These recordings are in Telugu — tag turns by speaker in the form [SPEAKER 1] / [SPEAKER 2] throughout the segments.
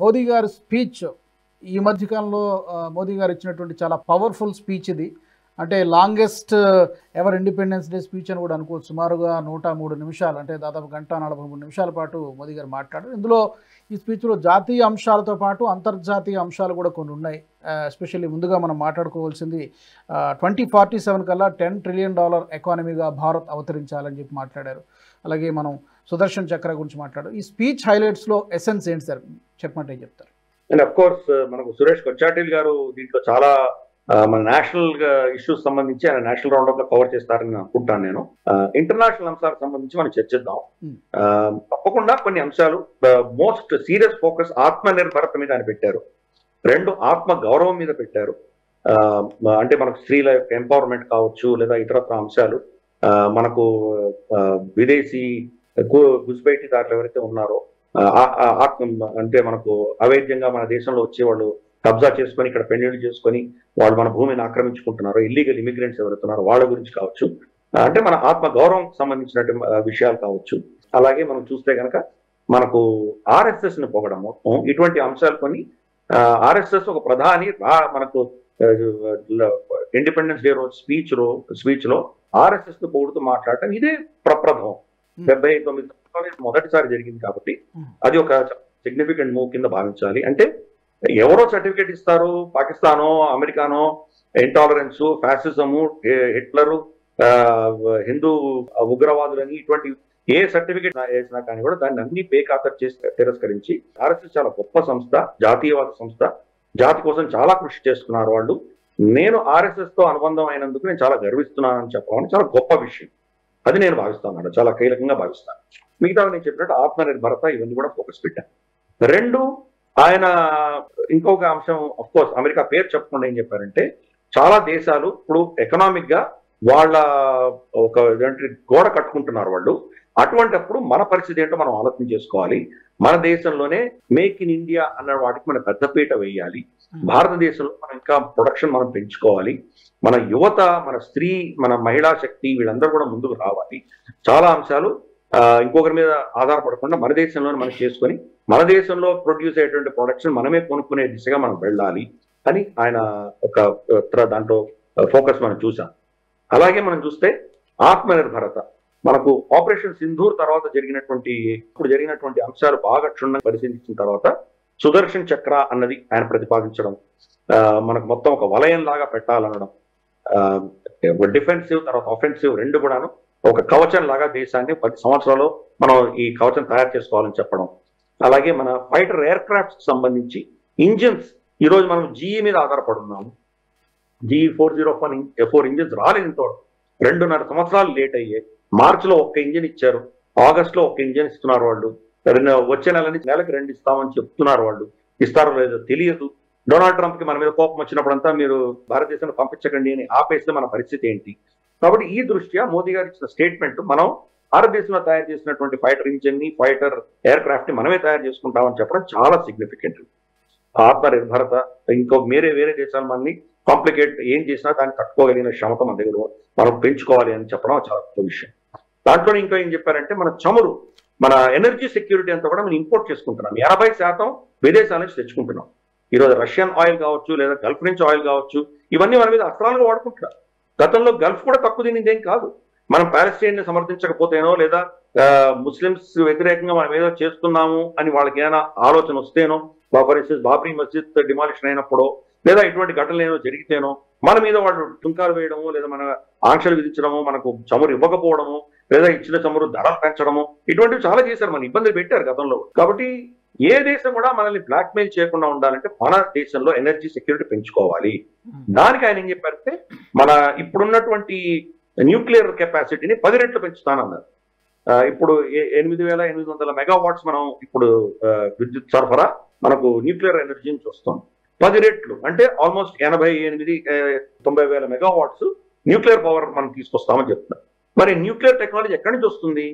[SPEAKER 1] మోదీ గారి స్పీచ్ ఈ మధ్యకాలంలో మోదీ గారు ఇచ్చినటువంటి చాలా పవర్ఫుల్ స్పీచ్ ఇది. అంటే longest ever independence day speech అని కూడా అనుకోవచ్చు. సుమారుగా 103 నిమిషాలు, అంటే దాదాపు 1:43 నిమిషాల పాటు మోదీ గారు మాట్లాడారు. ఇందులో ఈ స్పీచ్లో జాతీయ అంశాలతో పాటు అంతర్జాతీయ అంశాలు కూడా కొన్ని ఉన్నాయి. ఎస్పెషల్లీ ముందుగా మనం మాట్లాడుకోవాల్సింది 2047 కల్లా $10 ట్రిలియన్ ఎకానమీగా భారత్ అవతరించాలని చెప్పి మాట్లాడారు. అలాగే మనం సుదర్శన్ చక్ర గురించి మాట్లాడారు. ఈ స్పీచ్ హైలైట్స్లో ఎసెన్స్ ఏంటి సార్, చెప్పమంటే ఏం చెప్తారు?
[SPEAKER 2] అండ్ అఫ్ కోర్స్ మనకు సురేష్ కొచ్చాటిల్ గారు దీంట్లో చాలా మన నేషనల్ ఇష్యూస్ సంబంధించి ఆయన నేషనల్ రౌండప్ లో కవర్ చేస్తారని అనుకుంటాను నేను. ఇంటర్నేషనల్ అంశాలకు సంబంధించి మనం చర్చిద్దాం. తప్పకుండా కొన్ని అంశాలు మోస్ట్ సీరియస్ ఫోకస్ ఆత్మ నిర్భరత మీద ఆయన పెట్టారు. 2 ఆత్మ గౌరవం మీద పెట్టారు. అంటే మనకు స్త్రీల ఎంపవర్మెంట్ కావచ్చు, లేదా ఇతరత్ర అంశాలు. మనకు విదేశీ గుజ్బేటీదారులు ఎవరైతే ఉన్నారో అంటే మనకు అవైద్యంగా మన దేశంలో వచ్చే వాళ్ళు కబ్జా చేసుకొని ఇక్కడ పెళ్లిళ్ళు చేసుకొని వాళ్ళు మన భూమిని ఆక్రమించుకుంటున్నారు, ఇల్లీగల్ ఇమిగ్రెంట్స్ ఎవరుతున్నారో వాళ్ళ గురించి కావచ్చు, అంటే మన ఆత్మ గౌరవం సంబంధించిన విషయాలు కావచ్చు. అలాగే మనం చూస్తే కనుక మనకు ఆర్ఎస్ఎస్ ని పొగడము, ఇటువంటి అంశాలు కొన్ని. ఆర్ఎస్ఎస్ ఒక ప్రధాని మనకు ఇండిపెండెన్స్ డే రోజు స్పీచ్ లో ఆర్ఎస్ఎస్ ను పొగుడుతూ మాట్లాడటం ఇదే ప్రప్రథమం. 79 మొదటిసారి జరిగింది కాబట్టి అది ఒక సిగ్నిఫికెంట్ మూవ్ కింద భావించాలి. అంటే ఎవరో సర్టిఫికేట్ ఇస్తారు, పాకిస్తానో అమెరికానో ఇంటాలరెన్స్, ఫ్యాసిజము, హిట్లరు, హిందూ ఉగ్రవాదులని ఇటువంటి ఏ సర్టిఫికేట్ వేసినా కానీ కూడా దాన్ని అన్ని బేఖాతరు చేసి తిరస్కరించి ఆర్ఎస్ఎస్ చాలా గొప్ప సంస్థ, జాతీయవాద సంస్థ, జాతి కోసం చాలా కృషి చేస్తున్నారు వాళ్ళు. నేను ఆర్ఎస్ఎస్ తో అనుబంధం అయినందుకు నేను చాలా గర్విస్తున్నానని చెప్పడం చాలా గొప్ప విషయం. అది నేను భావిస్తాను, చాలా కీలకంగా భావిస్తాను. మిగతా నేను చెప్పినట్టు ఆత్మనిర్భరత ఇవన్నీ కూడా ఫోకస్ పెట్టాను. 2 ఆయన ఇంకొక అంశం, అఫ్ కోర్స్ అమెరికా పేరు చెప్పకుండా ఏం చెప్పారంటే చాలా దేశాలు ఇప్పుడు ఎకనామిక్ గా వాళ్ళ ఒక గోడ కట్టుకుంటున్నారు వాళ్ళు. అటువంటిప్పుడు మన పరిస్థితి ఏంటో మనం ఆలోచన చేసుకోవాలి. మన దేశంలోనే మేక్ ఇన్ ఇండియా అన్న వాటికి మనం పెద్దపీట వేయాలి. భారతదేశంలో మనం ఇంకా ప్రొడక్షన్ మనం పెంచుకోవాలి. మన యువత, మన స్త్రీ, మన మహిళా శక్తి వీళ్ళందరూ కూడా ముందుకు రావాలి. చాలా అంశాలు ఇంకొకరి మీద ఆధారపడకుండా మన దేశంలోనే మనం చేసుకొని మన దేశంలో ప్రొడ్యూస్ అయ్యేటువంటి ప్రొడక్షన్ మనమే కొనుక్కునే దిశగా మనం వెళ్ళాలి అని ఆయన ఒక దాంట్లో ఫోకస్ మనం చూసాం. అలాగే మనం చూస్తే ఆత్మనిర్భరత, మనకు ఆపరేషన్ సింధూర్ తర్వాత జరిగినటువంటి అంశాలు బాగా క్షుణ్ణంగా పరిశీలించిన తర్వాత సుదర్శన్ చక్ర అన్నది ఆయన ప్రతిపాదించడం, మనకు మొత్తం ఒక వలయం లాగా పెట్టాలనడం, డిఫెన్సివ్ తర్వాత ఆఫెన్సివ్ 2 కూడాను ఒక కవచం లాగా దేశాన్ని 10 సంవత్సరాలు మనం ఈ కవచం తయారు చేసుకోవాలని చెప్పడం. అలాగే మన ఫైటర్ ఎయిర్ క్రాఫ్ట్స్ సంబంధించి ఇంజిన్స్ ఈరోజు మనం GE మీద ఆధారపడున్నాము. GE 404 ఇంజిన్స్ రాలేదు ఇంతవరకు. 2.5 సంవత్సరాలు లేట్ అయ్యాయి. మార్చిలో 1 ఇంజిన్ ఇచ్చారు, ఆగస్టులో 1 ఇంజిన్ ఇస్తున్నారు వాళ్ళు. వచ్చే నెలకి 2 ఇస్తామని చెప్తున్నారు వాళ్ళు. ఇస్తారో లేదో తెలియదు. డొనాల్డ్ ట్రంప్ కి మన మీద కోపం వచ్చినప్పుడంతా మీరు భారతదేశాన్ని పంపించకండి అని ఆపేస్తే మన పరిస్థితి ఏంటి? కాబట్టి ఈ దృష్ట్యా మోదీ గారు ఇచ్చిన స్టేట్మెంట్ మనం భారతదేశంలో తయారు చేసినటువంటి ఫైటర్ ఇంజిన్ ని, ఫైటర్ ఎయిర్ క్రాఫ్ట్ ని మనమే తయారు చేసుకుంటామని చెప్పడం చాలా సిగ్నిఫికెంట్. ఆత్మనిర్భరత, వేరే దేశాలు మనల్ని కాంప్లికేట్ ఏం చేసినా దాన్ని తట్టుకోగలిగిన క్షమత మన దగ్గర మనం పెంచుకోవాలి అని చెప్పడం చాలా గొప్ప విషయం. దాంట్లో ఇంకా ఏం చెప్పారంటే మన చమురు, మన ఎనర్జీ సెక్యూరిటీ అంతా కూడా మనం ఇంపోర్ట్ చేసుకుంటున్నాం. 80% విదేశాల నుంచి తెచ్చుకుంటున్నాం. ఈరోజు రష్యన్ ఆయిల్ కావచ్చు, లేదా గల్ఫ్ నుంచి ఆయిల్ కావచ్చు, ఇవన్నీ మన మీద అస్త్రాలుగా వాడుకుంటున్నాం. గతంలో గల్ఫ్ కూడా తక్కువ తినేదేం కాదు. మనం పాలస్తీన్ ని సమర్థించకపోతేనో, లేదా ముస్లిమ్స్ వ్యతిరేకంగా మనం ఏదో చేస్తున్నాము అని వాళ్ళకి ఏదైనా ఆలోచన వస్తేనో, for instance Babri Masjid demolition అయినప్పుడో, లేదా ఇటువంటి ఘటనలు ఏదో జరిగితేనో మన మీద వాళ్ళు టుంకాలు వేయడము, లేదా మన ఆంక్షలు విధించడము, మనకు చమురు ఇవ్వకపోవడము, లేదా ఇచ్చిన చమురు ధరలు పెంచడము, ఇటువంటివి చాలా చేశారు, మన ఇబ్బందులు పెట్టారు గతంలో. కాబట్టి ఏ దేశం కూడా మనల్ని బ్లాక్మెయిల్ చేయకుండా ఉండాలంటే మన దేశంలో ఎనర్జీ సెక్యూరిటీ పెంచుకోవాలి. దానికి ఆయన ఏం చెప్పారంటే మన ఇప్పుడున్నటువంటి న్యూక్లియర్ కెపాసిటీని 10 రెట్లు పెంచుతానన్నారు. ఇప్పుడు 8,800 మెగావాట్స్ మనం ఇప్పుడు విద్యుత్ సరఫరా మనకు న్యూక్లియర్ ఎనర్జీ నుంచి వస్తుంది. 10 రెట్లు అంటే ఆల్మోస్ట్ 88,90,000 మెగావాట్స్ న్యూక్లియర్ పవర్ మనం తీసుకొస్తామని చెప్తున్నారు. మరి న్యూక్లియర్ టెక్నాలజీ ఎక్కడి నుంచి వస్తుంది?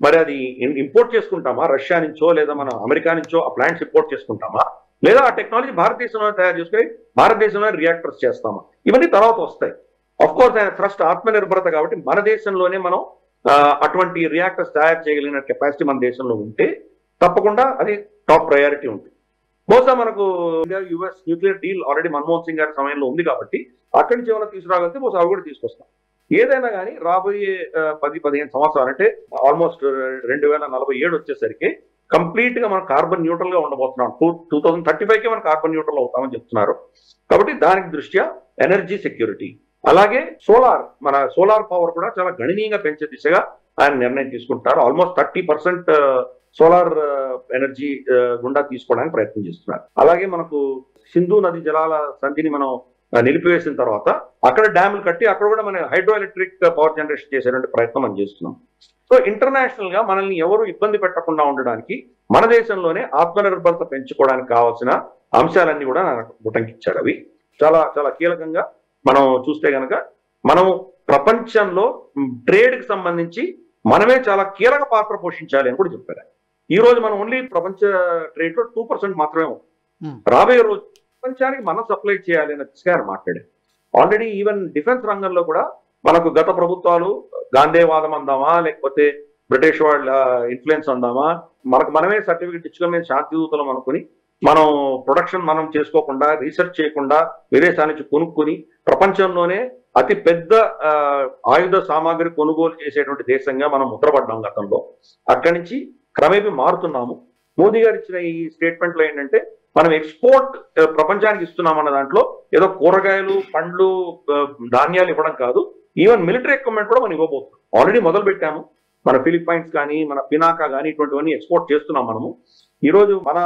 [SPEAKER 2] మరి అది ఇంపోర్ట్ చేసుకుంటామా రష్యా నుంచో, లేదా మన అమెరికా నుంచో ఆ ప్లాంట్స్ ఇంపోర్ట్ చేసుకుంటామా, లేదా ఆ టెక్నాలజీ భారతదేశంలో తయారు చేసుకుని భారతదేశంలో రియాక్టర్స్ చేస్తామా? ఇవన్నీ తర్వాత వస్తాయి. అఫ్ కోర్స్ ఆయన ట్రస్ట్ ఆత్మనిర్భరత కాబట్టి మన దేశంలోనే మనం అటువంటి రియాక్టర్స్ తయారు చేయగలిగిన కెపాసిటీ మన దేశంలో ఉంటే తప్పకుండా అది టాప్ ప్రయారిటీ ఉంటుంది. బహుశా మనకు US nuclear deal already Manmohan Singh గారి సమయంలో ఉంది కాబట్టి అక్కడి నుంచి ఏమైనా తీసుకురాగలిగితే బహుశా అవి కూడా తీసుకొస్తాం. ఏదైనా కానీ రాబోయే 10-15 సంవత్సరాలు అంటే ఆల్మోస్ట్ 2047 వచ్చేసరికి కంప్లీట్ గా మనం కార్బన్ న్యూట్రల్ గా ఉండబోతున్నాం. 2035కి మనం కార్బన్ న్యూట్రల్ అవుతామని చెప్తున్నారు. కాబట్టి దానికి దృష్ట్యా ఎనర్జీ సెక్యూరిటీ, అలాగే మన సోలార్ పవర్ కూడా చాలా గణనీయంగా పెంచే దిశగా ఆయన నిర్ణయం తీసుకుంటారు. ఆల్మోస్ట్ 30% సోలార్ ఎనర్జీ గుండా తీసుకోవడానికి ప్రయత్నం చేస్తున్నారు. అలాగే మనకు సింధు నది జలాల సంధిని మనం నిలిపివేసిన తర్వాత అక్కడ డ్యాములు కట్టి అక్కడ కూడా మన హైడ్రో ఎలక్ట్రిక్ పవర్ జనరేషన్ చేసేటువంటి ప్రయత్నం మనం చేస్తున్నాం. సో ఇంటర్నేషనల్ గా మనల్ని ఎవరు ఇబ్బంది పెట్టకుండా ఉండడానికి మన దేశంలోనే ఆత్మనిర్భరత పెంచుకోవడానికి కావాల్సిన అంశాలన్నీ కూడా నాకు ఉటంకించారు. అవి చాలా చాలా కీలకంగా మనం చూస్తే కనుక మనం ప్రపంచంలో ట్రేడ్ కి సంబంధించి మనమే చాలా కీలక పాత్ర పోషించాలి అని కూడా చెప్పారు. ఈ రోజు మనం ఓన్లీ ప్రపంచ ట్రేడ్ లో 2% మాత్రమే ఉంది. రాబోయే రోజు ప్రపంచానికి మనం సప్లై చేయాలి అనే దిశగా మాట్లాడారు. ఆల్రెడీ ఈవెన్ డిఫెన్స్ రంగంలో కూడా మనకు గత ప్రభుత్వాలు గాంధేవాదం అందామా లేకపోతే బ్రిటిష్ వాళ్ళ ఇన్ఫ్లుయెన్స్ అందామా, మనమే సర్టిఫికెట్ ఇచ్చుకొని మేము శాంతిదూతలం అనుకుని మనం ప్రొడక్షన్ మనం చేసుకోకుండా రీసెర్చ్ చేయకుండా విదేశాల నుంచి కొనుక్కుని ప్రపంచంలోనే అతి పెద్ద ఆయుధ సామాగ్రి కొనుగోలు చేసేటువంటి దేశంగా మనం ముద్రపడ్డాం గతంలో. అక్కడి నుంచి క్రమేపీ మారుతున్నాము. మోదీ గారు ఇచ్చిన ఈ స్టేట్మెంట్ లో ఏంటంటే మనం ఎక్స్పోర్ట్ ప్రపంచానికి ఇస్తున్నామన్న దాంట్లో ఏదో కూరగాయలు, పండ్లు, ధాన్యాలు ఇవ్వడం కాదు, ఈవెన్ మిలిటరీ ఎక్విప్మెంట్ కూడా మనం ఇవ్వబోతున్నాం. ఆల్రెడీ మొదలు పెట్టాము. మన ఫిలిప్పైన్స్ కానీ మన పినాకా కానీ ఇటువంటివన్నీ ఎక్స్పోర్ట్ చేస్తున్నాం మనము. ఈ రోజు మన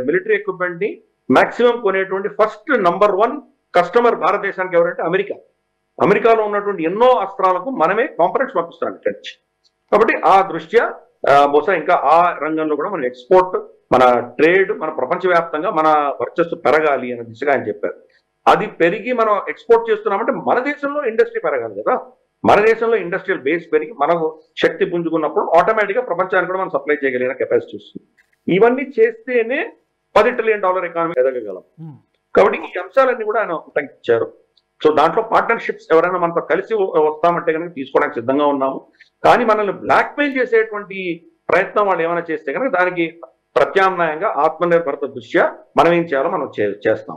[SPEAKER 2] మిలిటరీ ఎక్విప్మెంట్ ని మాక్సిమం కొనేటువంటి ఫస్ట్ నంబర్ 1 కస్టమర్ భారతదేశానికి ఎవరంటే అమెరికా. అమెరికాలో ఉన్నటువంటి ఎన్నో అస్త్రాలకు మనమే కాంపనెంట్స్ పంపిస్తున్నాం ఇక్కడి నుంచి. కాబట్టి ఆ దృష్ట్యా బహుశా ఇంకా ఆ రంగంలో కూడా మన ఎక్స్పోర్ట్, మన ట్రేడ్, మన ప్రపంచవ్యాప్తంగా మన వర్చస్సు పెరగాలి అనే దిశగా ఆయన చెప్పారు. అది పెరిగి మనం ఎక్స్పోర్ట్ చేస్తున్నామంటే మన దేశంలో ఇండస్ట్రీ పెరగాలి కదా. మన దేశంలో ఇండస్ట్రియల్ బేస్ పెరిగి మనకు శక్తి పుంజుకున్నప్పుడు ఆటోమేటిక్ గా ప్రపంచానికి కూడా మనం సప్లై చేయగలిగిన కెపాసిటీ వస్తుంది. ఇవన్నీ చేస్తేనే $10 ట్రిలియన్ ఎకానమీ ఎదగగలం. కాబట్టి ఈ అంశాలన్నీ కూడా ఆయన ఉటంకించారు. సో దాంట్లో పార్ట్నర్షిప్స్ ఎవరైనా మనతో కలిసి వస్తామంటే కనుక తీసుకోవడానికి సిద్ధంగా ఉన్నాము. కానీ మనల్ని బ్లాక్మెయిల్ చేసేటువంటి ప్రయత్నం వాళ్ళు ఏమైనా చేస్తే కనుక దానికి ప్రత్యామ్నాయంగా ఆత్మనిర్భరత దృష్ట్యా మనం ఏం చేయాలో మనం చేస్తాం.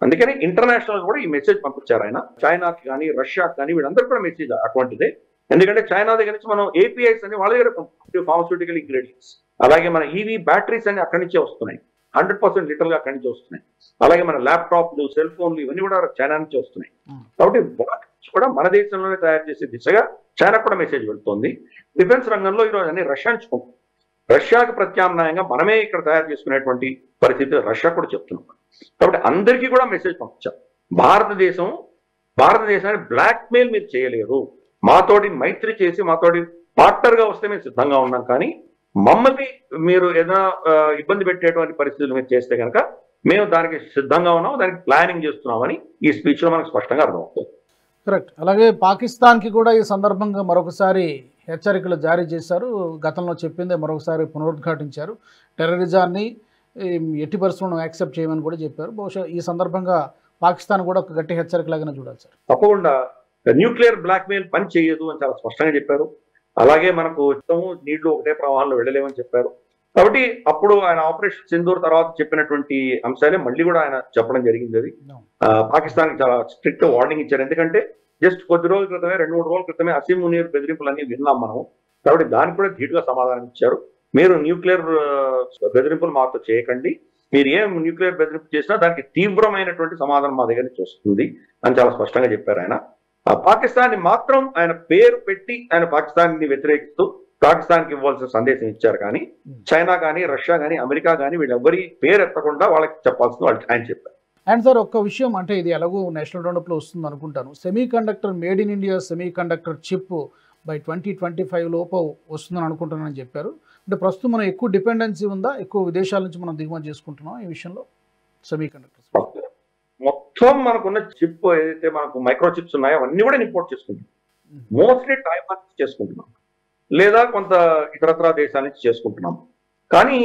[SPEAKER 2] అందుకని ఇంటర్నేషనల్ కూడా ఈ మెసేజ్ పంపించారు ఆయన. చైనాకి కానీ రష్యాకి కానీ వీళ్ళందరూ కూడా మెసేజ్ అటువంటిదే. ఎందుకంటే చైనా దగ్గర నుంచి మనం ఏపీఐస్ అని వాళ్ళ దగ్గర ఫార్మస్యూటికల్ ఇంగ్రీడియంట్స్, అలాగే మన ఈవీ బ్యాటరీస్ అని అక్కడి నుంచే వస్తున్నాయి. 100% లిటరల్ గా అక్కడి నుంచి వస్తున్నాయి. అలాగే మన ల్యాప్టాప్లు, సెల్ ఫోన్లు ఇవన్నీ కూడా చైనా నుంచి వస్తున్నాయి. కాబట్టి కూడా మన దేశంలోనే తయారు చేసే దిశగా చైనా కూడా మెసేజ్ వెళ్తుంది. డిఫెన్స్ రంగంలో ఈరోజు అన్ని రష్యా నుంచి రష్యాకి ప్రత్యామ్నాయంగా మనమే ఇక్కడ తయారు చేసుకునేటువంటి పరిస్థితి రష్యా కూడా చెప్తున్నాం. కాబట్టి అందరికీ కూడా మెసేజ్ పంపించాం. భారతదేశాన్ని బ్లాక్మెయిల్ మీరు చేయలేరు. మాతోటి మైత్రి చేసి మాతోటి పార్ట్నర్ గా వస్తే మేము సిద్ధంగా ఉన్నాం. కానీ మమ్మల్ని మీరు ఏదైనా ఇబ్బంది పెట్టేటువంటి పరిస్థితులు మీరు చేస్తే కనుక మేము దానికి సిద్ధంగా ఉన్నాం, దానికి ప్లానింగ్ చేస్తున్నామని ఈ స్పీచ్ లో మనకు స్పష్టంగా అర్థమవుతుంది.
[SPEAKER 1] కరెక్ట్. అలాగే పాకిస్తాన్కి కూడా ఈ సందర్భంగా మరొకసారి హెచ్చరికలు జారీ చేశారు. గతంలో చెప్పిందే మరొకసారి పునరుద్ఘాటించారు. టెర్రరిజాన్ని ఎట్టి పరిస్థితులను యాక్సెప్ట్ చేయమని కూడా చెప్పారు. బహుశా ఈ సందర్భంగా పాకిస్తాన్ కూడా ఒక గట్టి హెచ్చరికలాగానే చూడాలి సార్.
[SPEAKER 2] తప్పకుండా న్యూక్లియర్ బ్లాక్మెయిల్ పని చేయదు అని చాలా స్పష్టంగా చెప్పారు. అలాగే మనకు నీళ్లు ఒకటే ప్రవాహంలో వెళ్ళలేమని చెప్పారు. కాబట్టి అప్పుడు ఆయన ఆపరేషన్ సింధూర్ తర్వాత చెప్పినటువంటి అంశాలే మళ్ళీ కూడా ఆయన చెప్పడం జరిగింది. అది పాకిస్తాన్ చాలా స్ట్రిక్ట్ వార్నింగ్ ఇచ్చారు. ఎందుకంటే జస్ట్ కొద్ది రోజుల క్రితమే 2-3 రోజుల క్రితమే అసీం మునీర్ బెదిరింపులన్నీ విన్నాం మనం. కాబట్టి దానికి కూడా ధీటుగా సమాధానం ఇచ్చారు. మీరు న్యూక్లియర్ బెదిరింపులు మాతో చేయకండి, మీరు ఏం న్యూక్లియర్ బెదిరింపు చేసినా దానికి తీవ్రమైనటువంటి సమాధానం మా దగ్గర నుంచి వస్తుంది అని చాలా స్పష్టంగా చెప్పారు ఆయన. పాకిస్తాన్ ని మాత్రం ఆయన పేరు పెట్టి ఆయన పాకిస్తాన్ ని వ్యతిరేకిస్తూ పాకిస్తాన్ కి ఇవ్వాల్సిన సందేశం ఇచ్చారు. కానీ చైనా కానీ రష్యా కానీ అమెరికా కానీ వీళ్ళెవ్వరి పేరు ఎత్తకుండా వాళ్ళకి చెప్పాల్సింది వాళ్ళు ఆయన చెప్పారు.
[SPEAKER 1] అండ్ సార్ ఒక్క విషయం, అంటే ఇది ఎలాగో నేషనల్ రౌండప్లో వస్తుంది అనుకుంటాను, semi conductor made in India semi conductor chip by 2025 లోపు వస్తుందని అనుకుంటున్నానని చెప్పారు. అంటే ప్రస్తుతం మనం ఎక్కువ డిపెండెన్సీ ఉందా, ఎక్కువ విదేశాల నుంచి మనం దిగుమతి చేసుకుంటున్నాం ఈ విషయంలో సెమీ కండక్టర్స్?
[SPEAKER 2] మొత్తం మనకున్న చిప్ ఏదైతే మనకు మైక్రో చిప్స్ ఉన్నాయో అవన్నీ కూడా ఇంపోర్ట్ చేసుకుంటున్నాం. మోస్ట్లీ టైవాన్ నుంచి చేసుకుంటున్నాం, లేదా కొంత ఇతరత్ర దేశాల నుంచి చేసుకుంటున్నాం. కానీ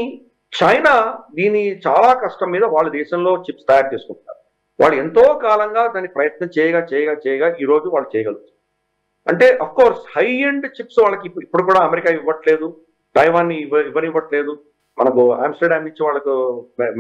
[SPEAKER 2] చైనా దీని చాలా కష్టం మీద వాళ్ళ దేశంలో చిప్స్ తయారు చేసుకుంటున్నారు. వాళ్ళు ఎంతో కాలంగా దాన్ని ప్రయత్నం చేయగా ఈ రోజు వాళ్ళు చేయగలుగుతారు. అంటే of course high end chips వాళ్ళకి ఇప్పుడు కూడా అమెరికా ఇవ్వట్లేదు, టైవాన్ ఇవ్వనివ్వట్లేదు. మనకు ఆమ్స్టర్డామ్ నుంచి వాళ్ళకు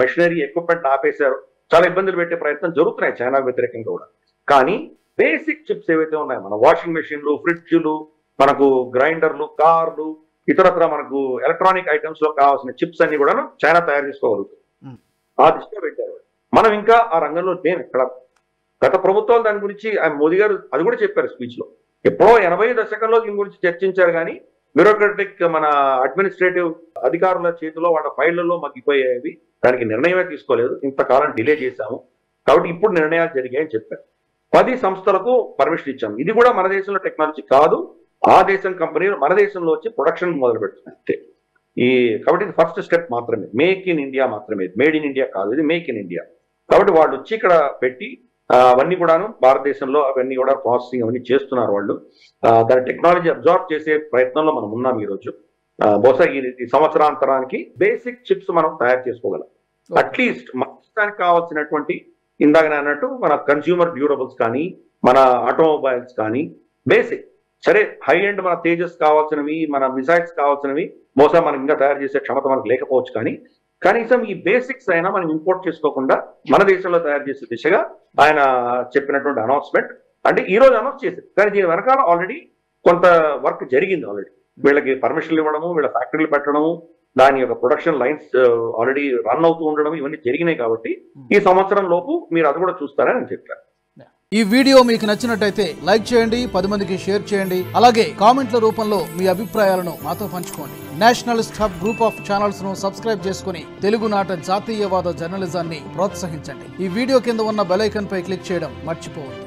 [SPEAKER 2] మెషినరీ ఎక్విప్మెంట్ ఆపేశారు, చాలా ఇబ్బందులు పెట్టే ప్రయత్నం జరుగుతున్నాయి చైనా వ్యతిరేకంగా కూడా. కానీ బేసిక్ చిప్స్ ఏవైతే ఉన్నాయో, మన వాషింగ్ మెషిన్లు, ఫ్రిడ్జ్లు, మనకు గ్రైండర్లు, కార్లు, ఇతరత్ర మనకు ఎలక్ట్రానిక్ ఐటమ్స్ లో కావాల్సిన చిప్స్ అన్ని కూడా చైనా తయారు చేసుకోగలుగుతుంది. ఆ దిశగా పెట్టారు. మనం ఇంకా ఆ రంగంలో మేము ఇక్కడ గత ప్రభుత్వాలు దాని గురించి మోదీ గారు అది కూడా చెప్పారు స్పీచ్ లో. ఎప్పుడో 80 దశకంలో దీని గురించి చర్చించారు, కానీ బ్యూరోక్రటిక్ మన అడ్మినిస్ట్రేటివ్ అధికారుల చేతిలో వాళ్ళ ఫైళ్లలో మగ్గిపోయేవి, దానికి నిర్ణయమే తీసుకోలేదు, ఇంతకాలం డిలే చేశాము, కాబట్టి ఇప్పుడు నిర్ణయాలు జరిగాయని చెప్పారు. 10 సంస్థలకు పర్మిషన్ ఇచ్చాము. ఇది కూడా మన దేశంలో టెక్నాలజీ కాదు, ఆ దేశం కంపెనీలు మన దేశంలో వచ్చి ప్రొడక్షన్ మొదలు పెడుతున్నాయి అంతే. కాబట్టి ఇది ఫస్ట్ స్టెప్ మాత్రమే, మేక్ ఇన్ ఇండియా మాత్రమే, మేడ్ ఇన్ ఇండియా కాదు, ఇది మేక్ ఇన్ ఇండియా. కాబట్టి వాళ్ళు వచ్చి ఇక్కడ పెట్టి అవన్నీ కూడాను భారతదేశంలో అవన్నీ కూడా ప్రాసెసింగ్ అవన్నీ చేస్తున్నారు వాళ్ళు. దాని టెక్నాలజీ అబ్జార్బ్ చేసే ప్రయత్నంలో మనం ఉన్నాం ఈరోజు. బహుశా ఈ సంవత్సరాంతరానికి బేసిక్ చిప్స్ మనం తయారు చేసుకోగలం. అట్లీస్ట్ మనకి కావాల్సినటువంటి ఇందాక అన్నట్టు మన కన్స్యూమర్ డ్యూరబుల్స్ కానీ, మన ఆటోమొబైల్స్ కానీ, బేసిక్ సరే హై ఎండ్ మన తేజస్ కావాల్సినవి, మన మిసైల్స్ కావాల్సినవి బహుశా మనం ఇంకా తయారు చేసే క్షమత మనకు లేకపోవచ్చు, కానీ కనీసం ఈ బేసిక్స్ అయినా మనం ఇంపోర్ట్ చేసుకోకుండా మన దేశంలో తయారు చేసే దిశగా ఆయన చెప్పినటువంటి అనౌన్స్మెంట్. అంటే ఈ రోజు అనౌన్స్ చేశారు, కానీ దీని వెనకాల ఆల్రెడీ కొంత వర్క్ జరిగింది. ఆల్రెడీ వీళ్ళకి పర్మిషన్లు ఇవ్వడము, వీళ్ళ ఫ్యాక్టరీలు పెట్టడము, దాని యొక్క ప్రొడక్షన్ లైన్స్ ఆల్రెడీ రన్ అవుతూ ఉండడం, ఇవన్నీ జరిగినాయి. కాబట్టి ఈ సంవత్సరం లోపు మీరు అది కూడా చూస్తారని నేను చెప్పాను.
[SPEAKER 1] ఈ వీడియో మీకు నచ్చినట్టయితే లైక్ చేయండి, 10 మందికి షేర్ చేయండి, అలాగే కామెంట్ల రూపంలో మీ అభిప్రాయాలను మాతో పంచుకోండి. Nationalist hub group of channels ను సబ్స్క్రైబ్ చేసుకుని తెలుగునాట జాతీయవాద జర్నలిజాన్ని ప్రోత్సహించండి. ఈ వీడియో కింద ఉన్న బెల్ ఐకాన్ పై క్లిక్ చేయడం మర్చిపోవద్దు.